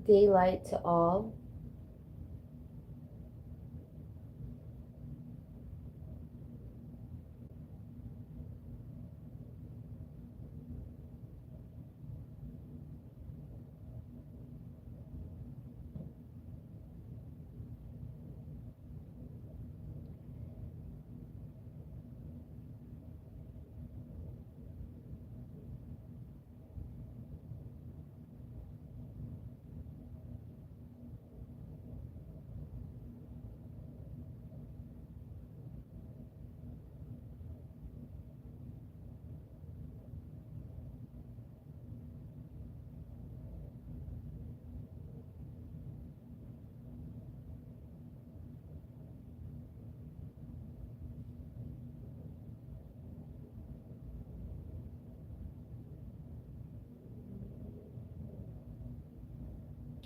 Daylight to all.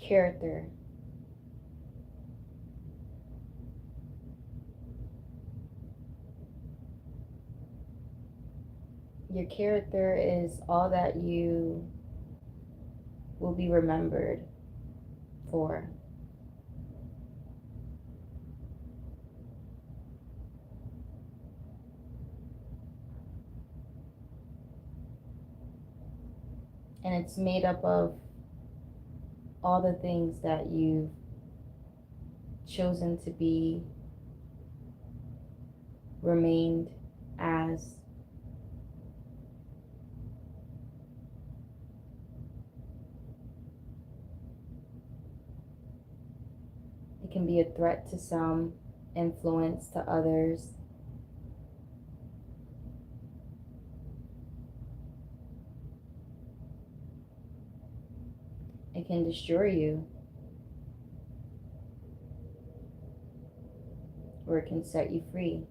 Character. Your character is all that you will be remembered for. And it's made up of all the things that you've chosen to be, remained as. It can be a threat to some, influence to others. It can destroy you, or it can set you free.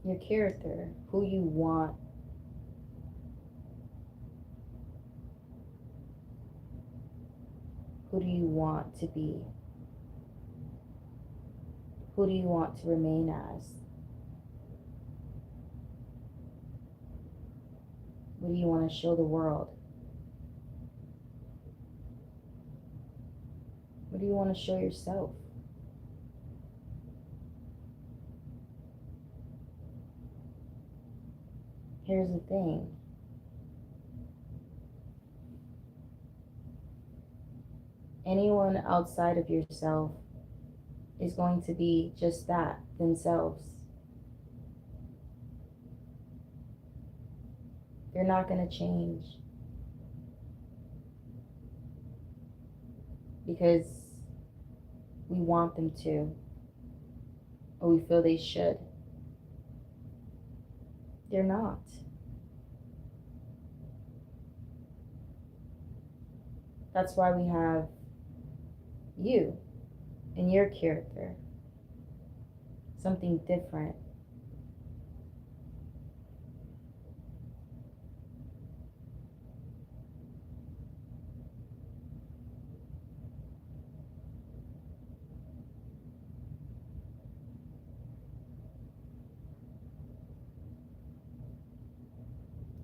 Your character, who you want. Who do you want to be? Who do you want to remain as? What do you want to show the world? What do you want to show yourself? Here's the thing. Anyone outside of yourself is going to be just that, themselves. They're not going to change because we want them to, or we feel they should. They're not. That's why we have you and your character. Something different.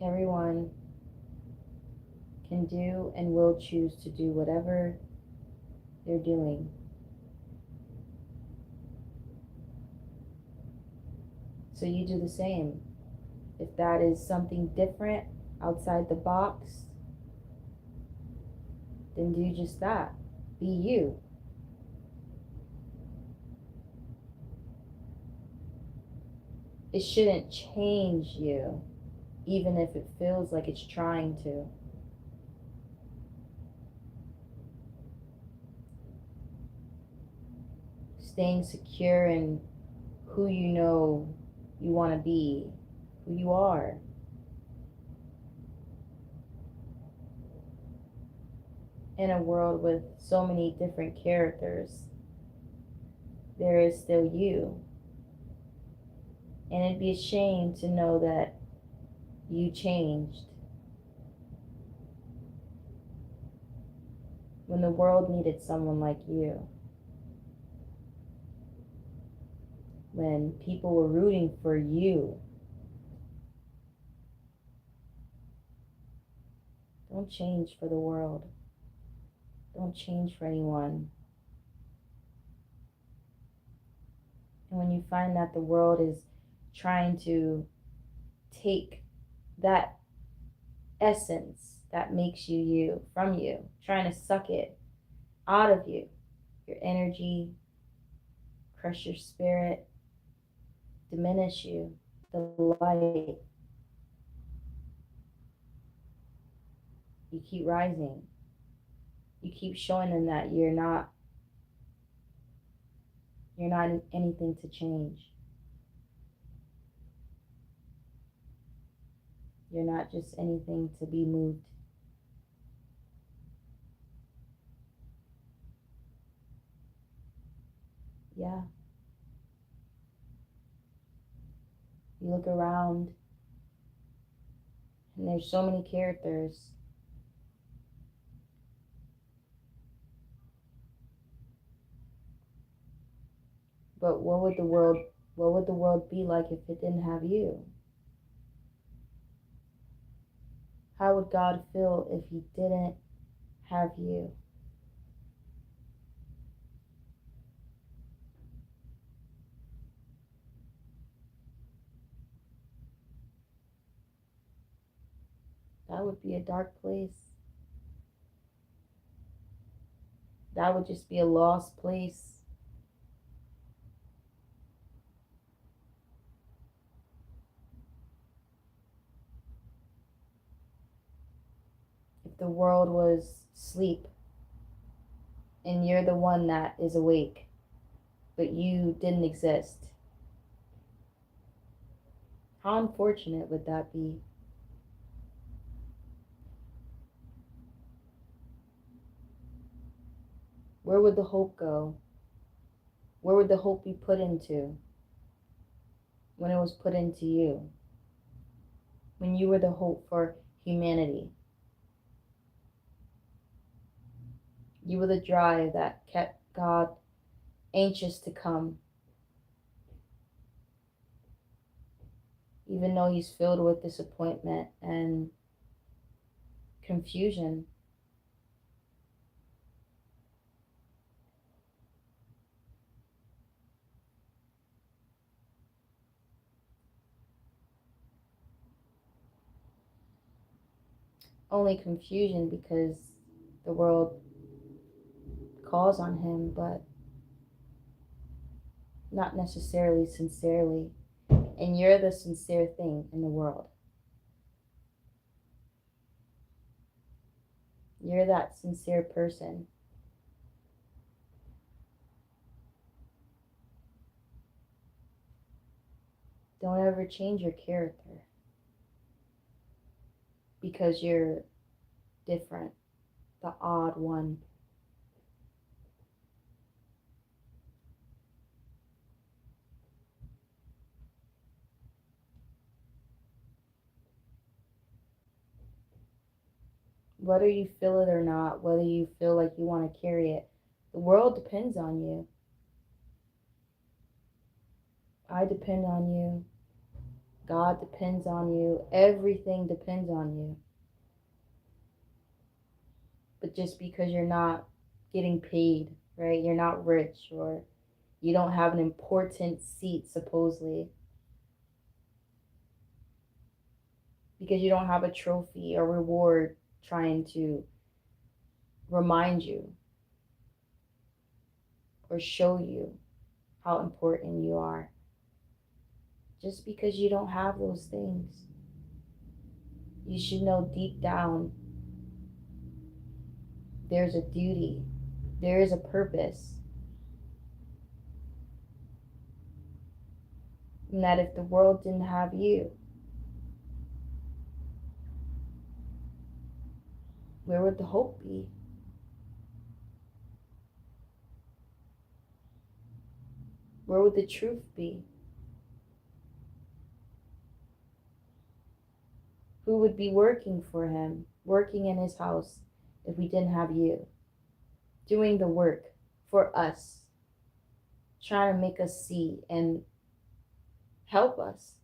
Everyone can do and will choose to do whatever they're doing. So you do the same. If that is something different, outside the box, then do just that. Be you. It shouldn't change you, even if it feels like it's trying to. Staying secure in who you know you want to be, who you are. In a world with so many different characters, there is still you. And it'd be a shame to know that you changed when the world needed someone like you. When people were rooting for you. Don't change for the world. Don't change for anyone. And when you find that the world is trying to take that essence that makes you you from you, trying to suck it out of you, your energy, crush your spirit, diminish you, the light, you keep rising. You keep showing them that you're not anything to change. You're not just anything to be moved. Yeah. You look around and there's so many characters. But what would the world be like if it didn't have you? How would God feel if he didn't have you? That would be a dark place. That would just be a lost place. If the world was asleep and you're the one that is awake, but you didn't exist, how unfortunate would that be? Where would the hope go? Where would the hope be put into when it was put into you? When you were the hope for humanity. You were the drive that kept God anxious to come. Even though he's filled with disappointment and confusion. Only confusion because the world calls on him, but not necessarily sincerely. And you're the sincere thing in the world. You're that sincere person. Don't ever change your character because you're different, the odd one. Whether you feel it or not, whether you feel like you want to carry it, the world depends on you. I depend on you. God depends on you. Everything depends on you. But just because you're not getting paid, right? You're not rich or you don't have an important seat, supposedly, because you don't have a trophy or reward trying to remind you or show you how important you are. Just because you don't have those things, you should know deep down there's a duty, there is a purpose. And that if the world didn't have you, where would the hope be? Where would the truth be? Who would be working for him, working in his house if we didn't have you? Doing the work for us, trying to make us see and help us.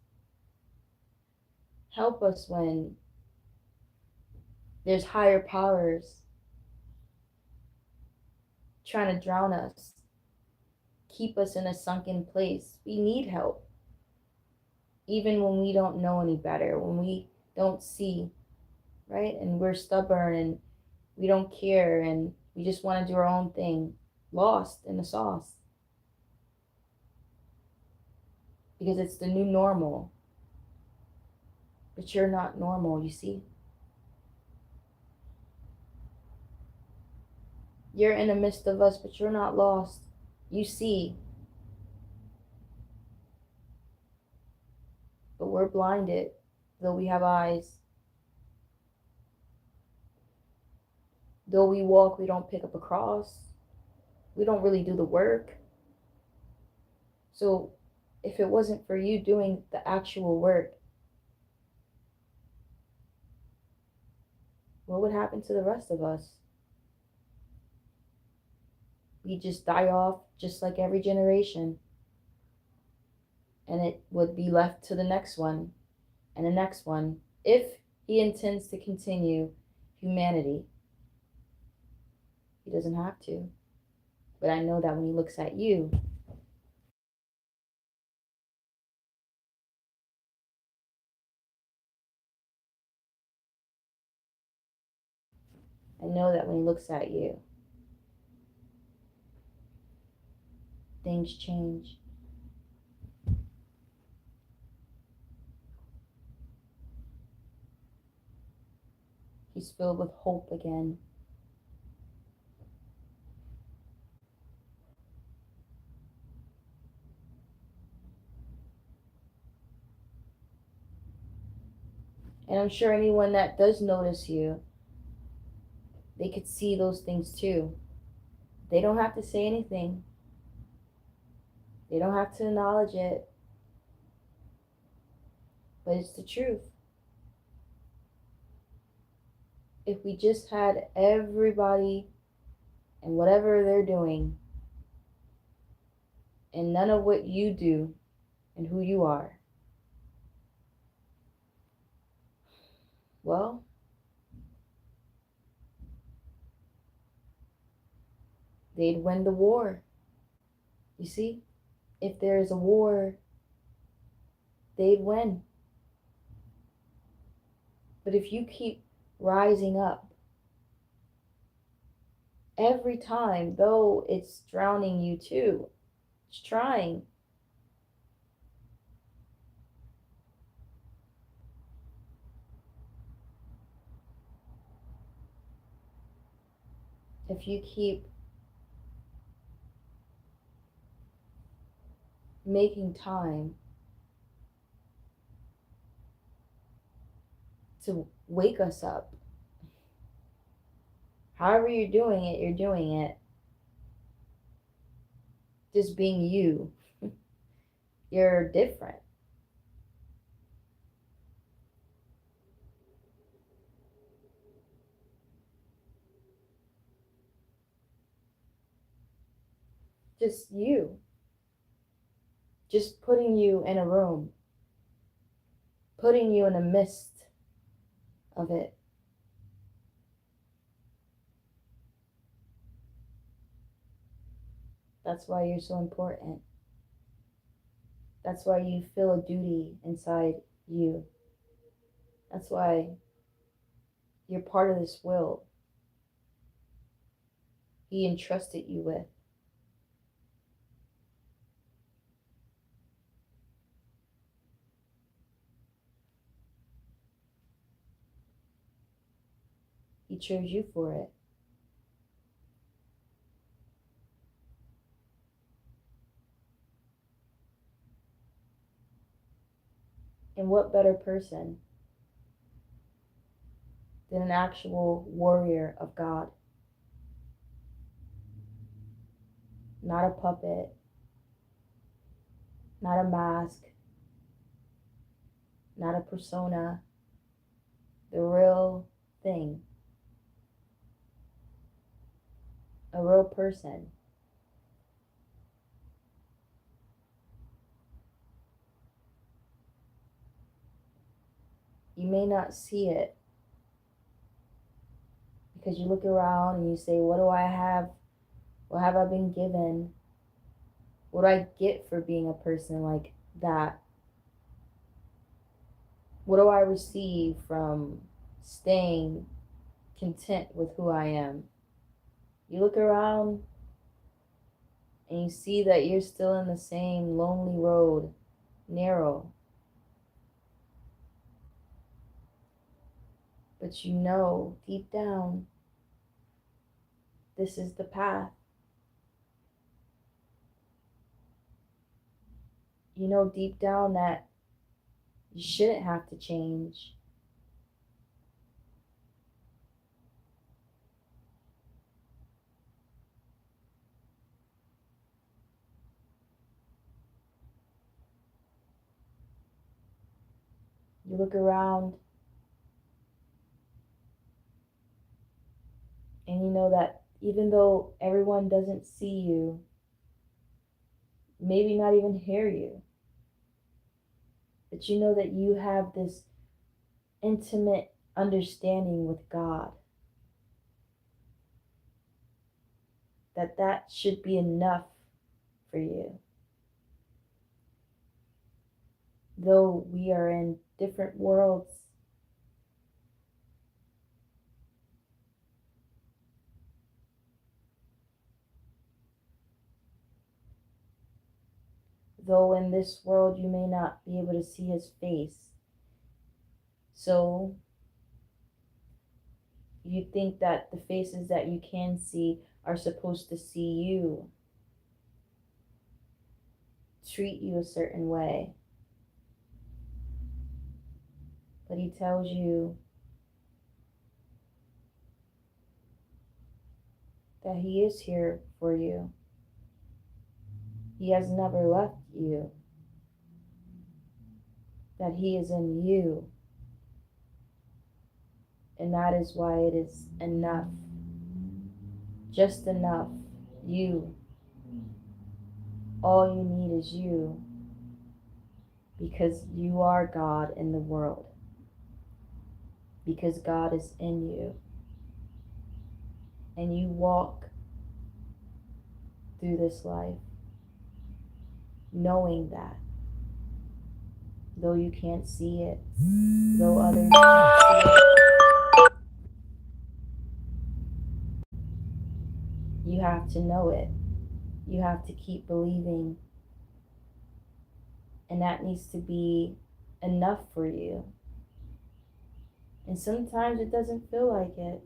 Help us when There's higher powers trying to drown us, keep us in a sunken place. We need help. Even when we don't know any better, when we don't see, right? And we're stubborn and we don't care and we just want to do our own thing, lost in the sauce. Because it's the new normal. But you're not normal, you see? You're in the midst of us, but you're not lost. You see. But we're blinded, though we have eyes. Though we walk, we don't pick up a cross. We don't really do the work. So if it wasn't for you doing the actual work, what would happen to the rest of us? We just die off just like every generation. And it would be left to the next one and the next one, if he intends to continue humanity. He doesn't have to. But I know that when he looks at you, I know that when he looks at you, things change. He's filled with hope again. And I'm sure anyone that does notice you, they could see those things too. They don't have to say anything. They don't have to acknowledge it. But it's the truth. If we just had everybody and whatever they're doing and none of what you do and who you are, well, they'd win the war. You see? If there's a war, they'd win. But if you keep rising up every time, though it's drowning you too, it's trying. If you keep making time to wake us up, however you're doing it, you're doing it. Just being you. You're different. Just you. Just putting you in a room. Putting you in the midst of it. That's why you're so important. That's why you feel a duty inside you. That's why you're part of this will he entrusted you with. He chose you for it. And what better person than an actual warrior of God? Not a puppet, not a mask, not a persona, the real thing, a real person. You may not see it, Because you look around and you say, what do I have? What have I been given? What do I get for being a person like that? What do I receive from staying content with who I am? You look around and you see that you're still in the same lonely road, narrow. But you know deep down, this is the path. You know deep down that you shouldn't have to change. You look around and you know that even though everyone doesn't see you, maybe not even hear you, but you know that you have this intimate understanding with God, that should be enough for you. Though we are in different worlds, though in this world you may not be able to see his face, so you think that the faces that you can see are supposed to see you, treat you a certain way. But he tells you that he is here for you. He has never left you. That he is in you. And that is why it is enough. Just enough. You. All you need is you. Because you are God in the world. Because God is in you. And you walk through this life knowing that. Though you can't see it. Though others can't see it. You have to know it. You have to keep believing. And that needs to be enough for you. And sometimes it doesn't feel like it.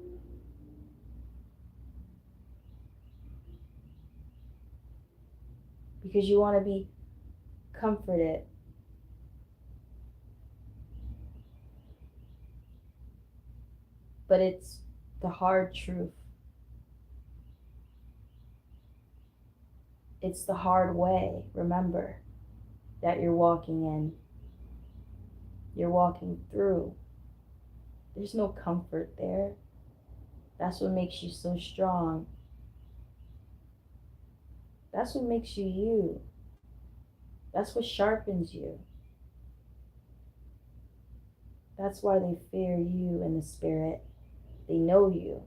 Because you want to be comforted. But it's the hard truth. It's the hard way, remember, that you're walking in. You're walking through. There's no comfort there. That's what makes you so strong. That's what makes you you. That's what sharpens you. That's why they fear you in the spirit. They know you.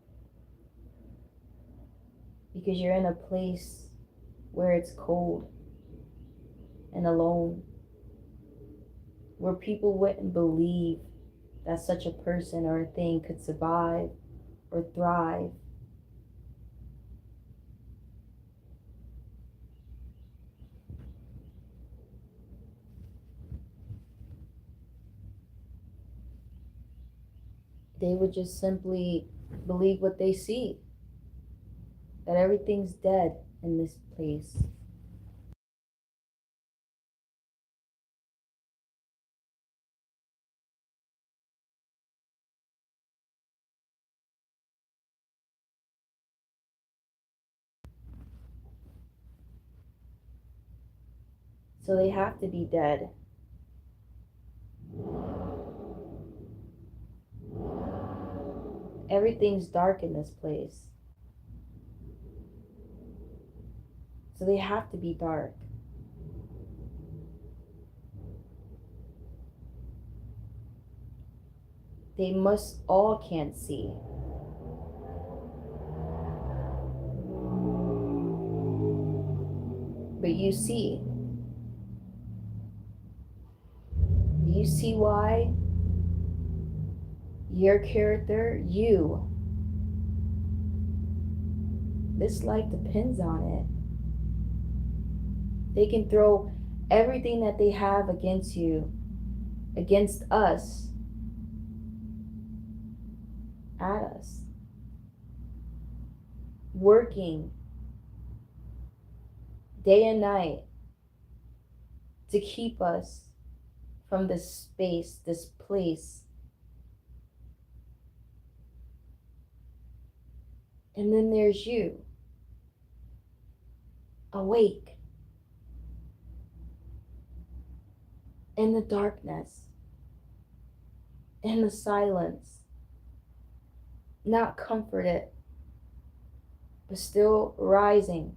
Because you're in a place where it's cold and alone. Where people wouldn't believe that such a person or a thing could survive or thrive. They would just simply believe what they see. That everything's dead in this place. So they have to be dead. Everything's dark in this place. So they have to be dark. They must all can't see. But you see. You see why your character, this life depends on it. They can throw everything that they have against you, against us, at us. Working day and night to keep us from this space, this place. And then there's you, awake in the darkness, in the silence, not comforted, but still rising,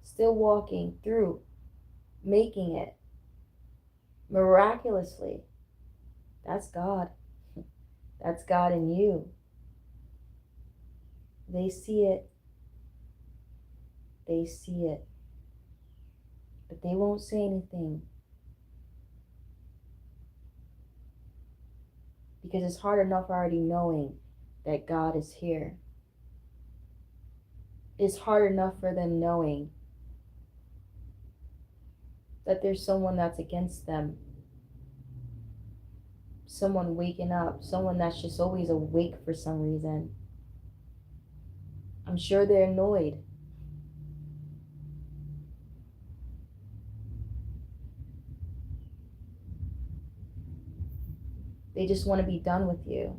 still walking through, making it miraculously. That's God. That's God in you. They see it. They see it. But they won't say anything. Because it's hard enough already knowing that God is here. It's hard enough for them knowing that there's someone that's against them. Someone waking up. Someone that's just always awake for some reason. I'm sure they're annoyed. They just want to be done with you,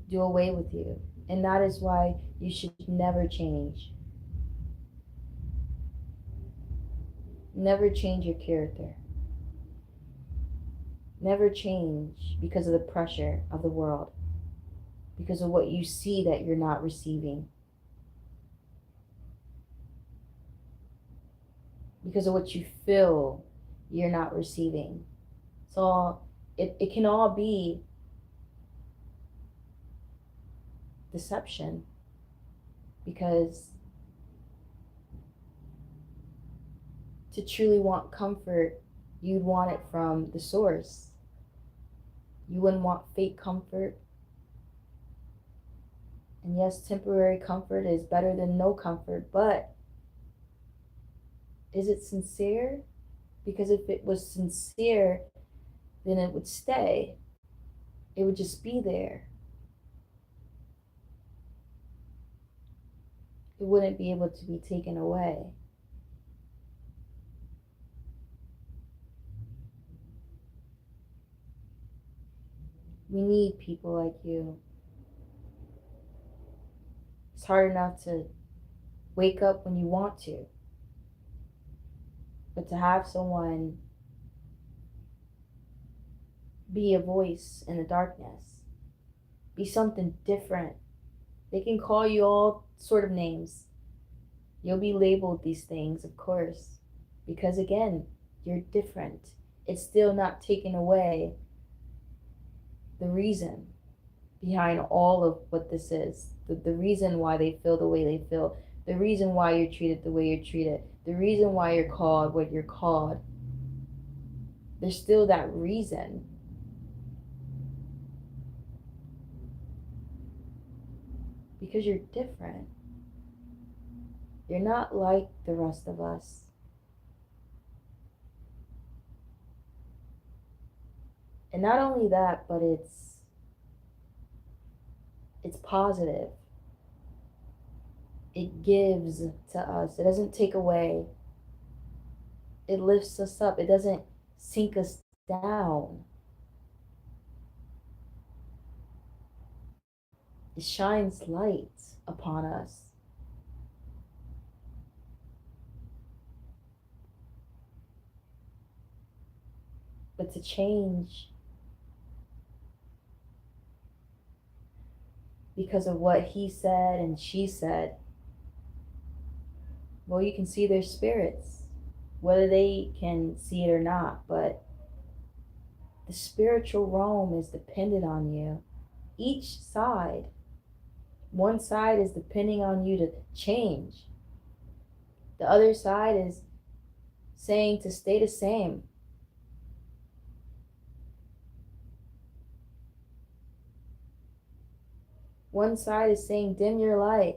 do away with you. And that is why you should never change. Never change your character. Never change because of the pressure of the world, because of what you see that you're not receiving, because of what you feel you're not receiving. So it can all be deception, because to truly want comfort, you'd want it from the source. You wouldn't want fake comfort. And yes, temporary comfort is better than no comfort, but is it sincere? Because if it was sincere, then it would stay. It would just be there. It wouldn't be able to be taken away. We need people like you. It's hard enough to wake up when you want to, but to have someone be a voice in the darkness, be something different. They can call you all sort of names. You'll be labeled these things, of course, because again, you're different. It's still not taken away the reason behind all of what this is, the reason why they feel the way they feel, the reason why you're treated the way you're treated, the reason why you're called what you're called. There's still that reason. Because you're different. You're not like the rest of us. And not only that, but it's positive. It gives to us. It doesn't take away. It lifts us up. It doesn't sink us down. It shines light upon us. But to change because of what he said and she said, well, you can see their spirits, whether they can see it or not, but the spiritual realm is dependent on you. Each side, one side is depending on you to change. The other side is saying to stay the same. One side is saying dim your light,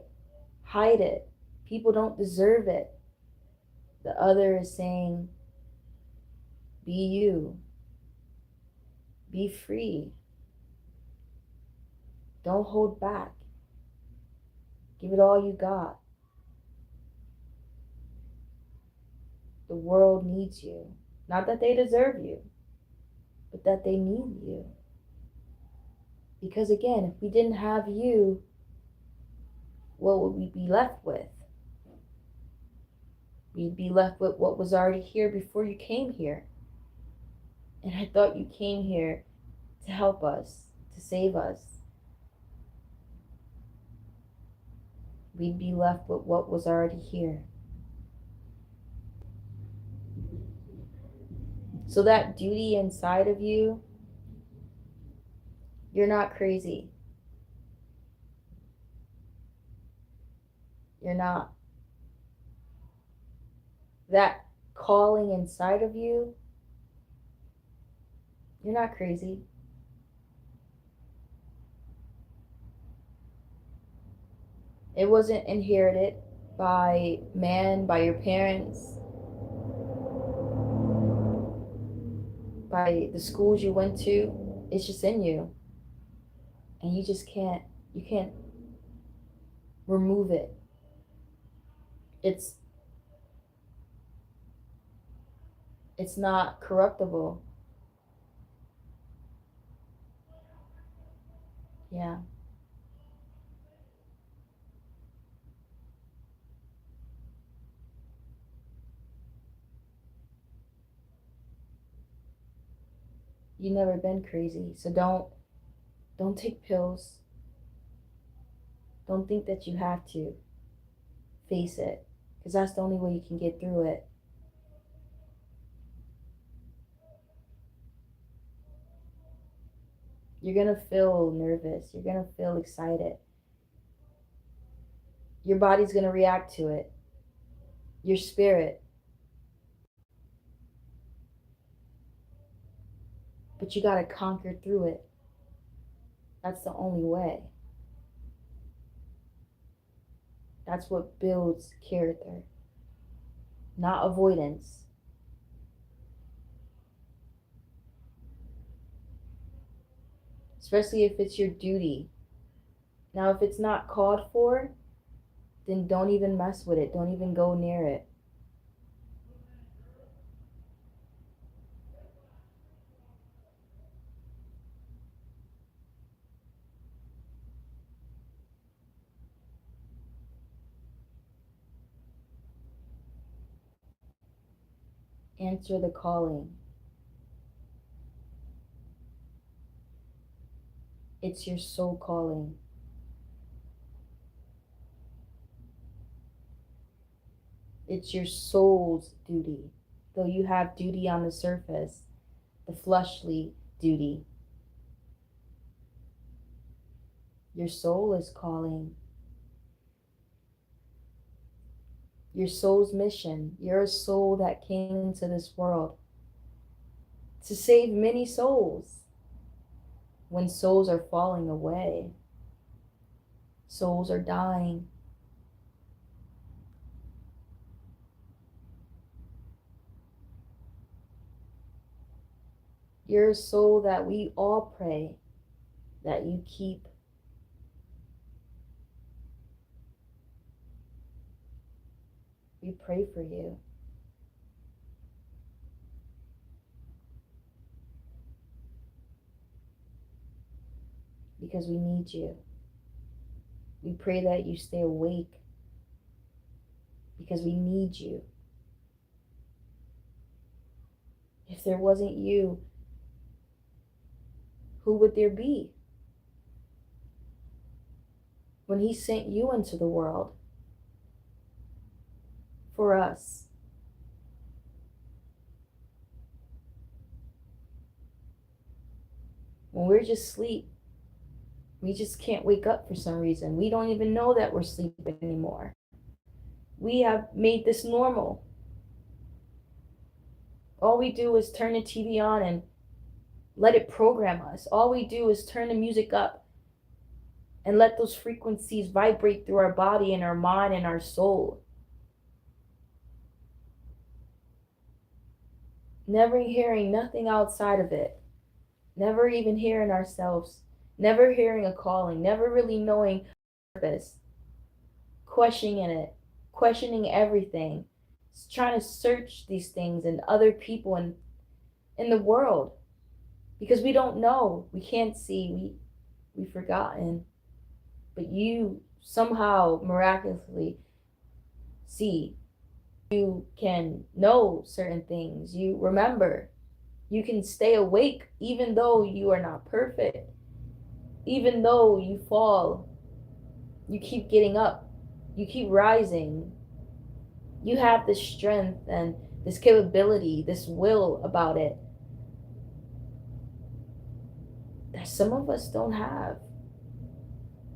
hide it. People don't deserve it. The other is saying be you. Be free. Don't hold back. Give it all you got. The world needs you. Not that they deserve you, but that they need you. Because again, if we didn't have you, what would we be left with? We'd be left with what was already here before you came here. And I thought you came here to help us, to save us. We'd be left with what was already here. So that duty inside of you, you're not crazy. You're not. That calling inside of you, you're not crazy. It wasn't inherited by man, by your parents, by the schools you went to. It's just in you. And you just can't remove it. It's not corruptible. Yeah. You've never been crazy, so don't take pills. Don't think that you have to face it, because that's the only way you can get through it. You're gonna feel nervous. You're gonna feel excited. Your body's gonna react to it. Your spirit. But you gotta conquer through it. That's the only way. That's what builds character, not avoidance. Especially if it's your duty. Now, if it's not called for, then don't even mess with it. Don't even go near it. Answer the calling. It's your soul calling. It's your soul's duty. Though you have duty on the surface, the fleshly duty. Your soul is calling. Your soul's mission. You're a soul that came into this world to save many souls. When souls are falling away, souls are dying. You're a soul that we all pray that you keep. We pray for you. Because we need you. We pray that you stay awake because we need you. If there wasn't you, who would there be? When he sent you into the world for us. When we're just asleep, we just can't wake up for some reason. We don't even know that we're sleeping anymore. We have made this normal. All we do is turn the TV on and let it program us. All we do is turn the music up and let those frequencies vibrate through our body and our mind and our soul. Never hearing nothing outside of it. Never even hearing ourselves. Never hearing a calling. Never really knowing purpose. Questioning it. Questioning everything. Trying to search these things and other people in the world. Because we don't know. We can't see. We've forgotten. But you somehow miraculously see. You can know certain things. You remember. You can stay awake even though you are not perfect. Even though you fall, you keep getting up. You keep rising. You have this strength and this capability, this will about it that some of us don't have.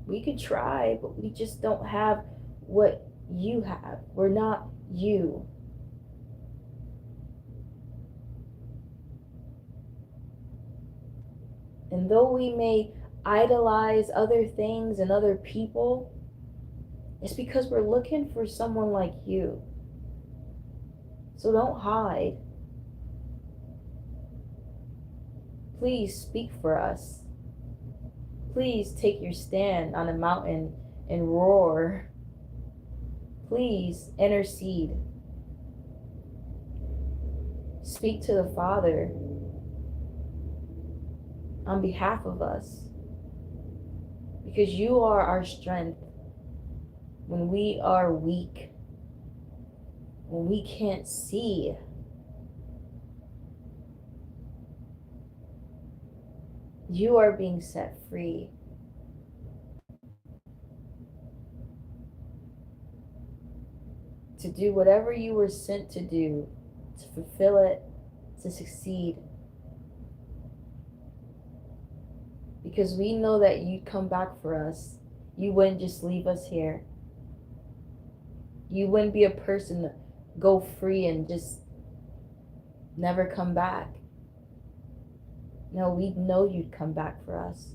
We could try, but we just don't have what you have. We're not you. And though we may idolize other things and other people, it's because we're looking for someone like you. So don't hide. Please speak for us. Please take your stand on a mountain and roar. Please intercede. Speak to the Father on behalf of us, because you are our strength when we are weak, when we can't see. You are being set free. To do whatever you were sent to do, to fulfill it, to succeed. Because we know that you'd come back for us. You wouldn't just leave us here. You wouldn't be a person to go free and just never come back. No, we know you'd come back for us.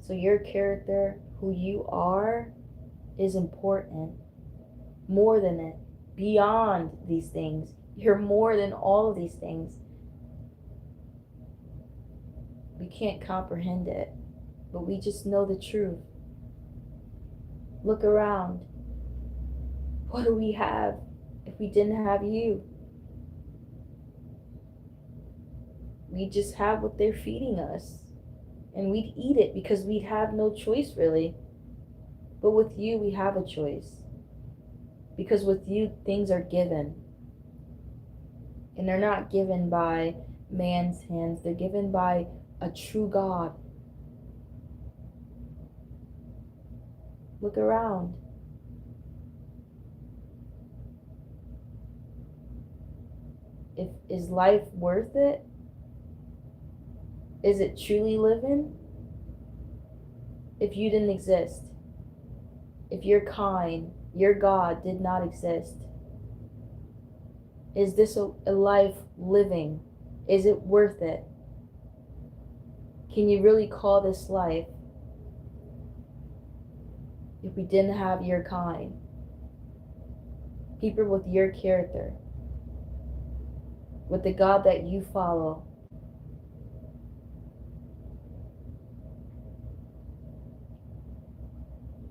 So your character, who you are, is important. More than it. Beyond these things. You're more than all of these things. We can't comprehend it, but we just know the truth. Look around. What do we have if we didn't have you? We just have what they're feeding us, and we'd eat it because we'd have no choice really. But with you, we have a choice, because with you, things are given, and they're not given by man's hands. They're given by a true God. Look around. Is life worth it? Is it truly living? If you didn't exist, if your kind, your God did not exist, is this a life living? Is it worth it? Can you really call this life if we didn't have your kind? People with your character, with the God that you follow.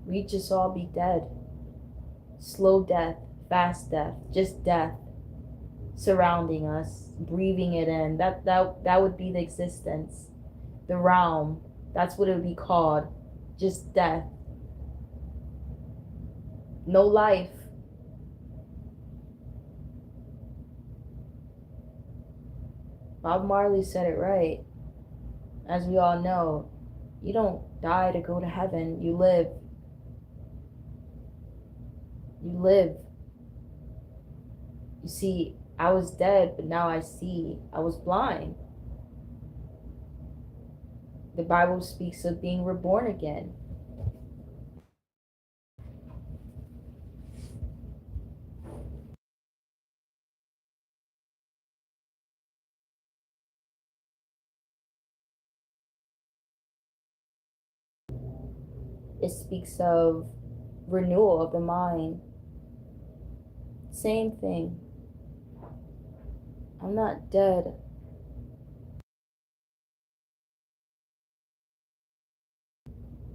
We'd just all be dead. Slow death, fast death, just death surrounding us, breathing it in. That would be the existence, the realm. That's what it would be called. Just death. No life. Bob Marley said it right. As we all know, you don't die to go to heaven. You live. You live. You see, I was dead, but now I see. I was blind. The Bible speaks of being reborn again. It speaks of renewal of the mind. Same thing. I'm not dead.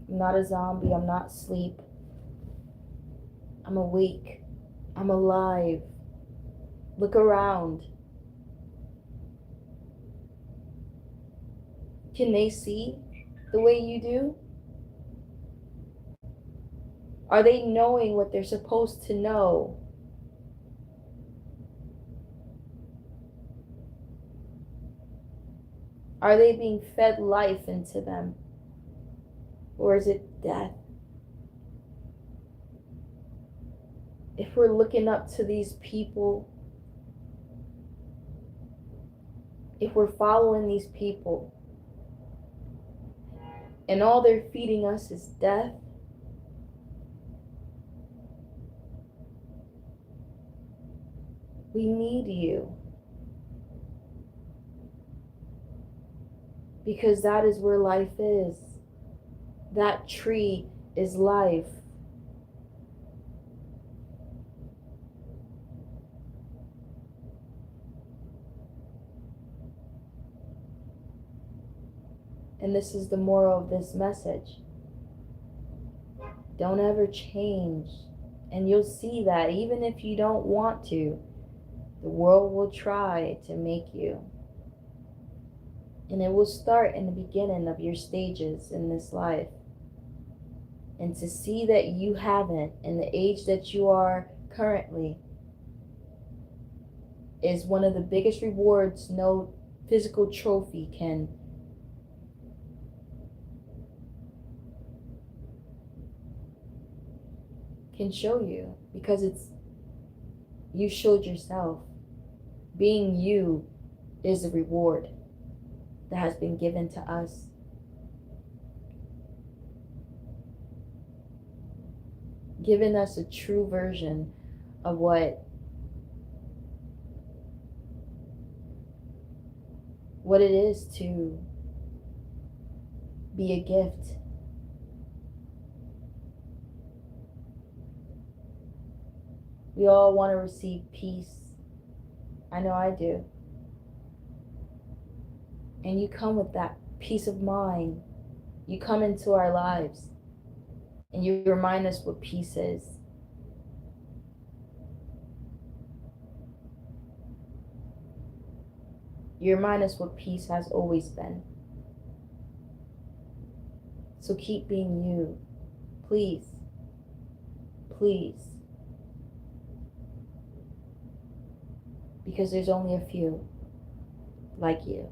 I'm not a zombie. I'm not asleep. I'm awake. I'm alive. Look around. Can they see the way you do? Are they knowing what they're supposed to know? Are they being fed life into them? Or is it death? If we're looking up to these people, if we're following these people, and all they're feeding us is death, we need you. Because that is where life is. That tree is life. And this is the moral of this message. Don't ever change. And you'll see that even if you don't want to, the world will try to make you. And it will start in the beginning of your stages in this life. And to see that you haven't, in the age that you are currently, is one of the biggest rewards no physical trophy can show you, because it's you showed yourself. Being you is a reward that has been given to us. Giving us a true version of what it is to be a gift. We all want to receive peace. I know I do. And you come with that peace of mind. You come into our lives and you remind us what peace is. You remind us what peace has always been. So keep being you. Please. Please. Because there's only a few like you.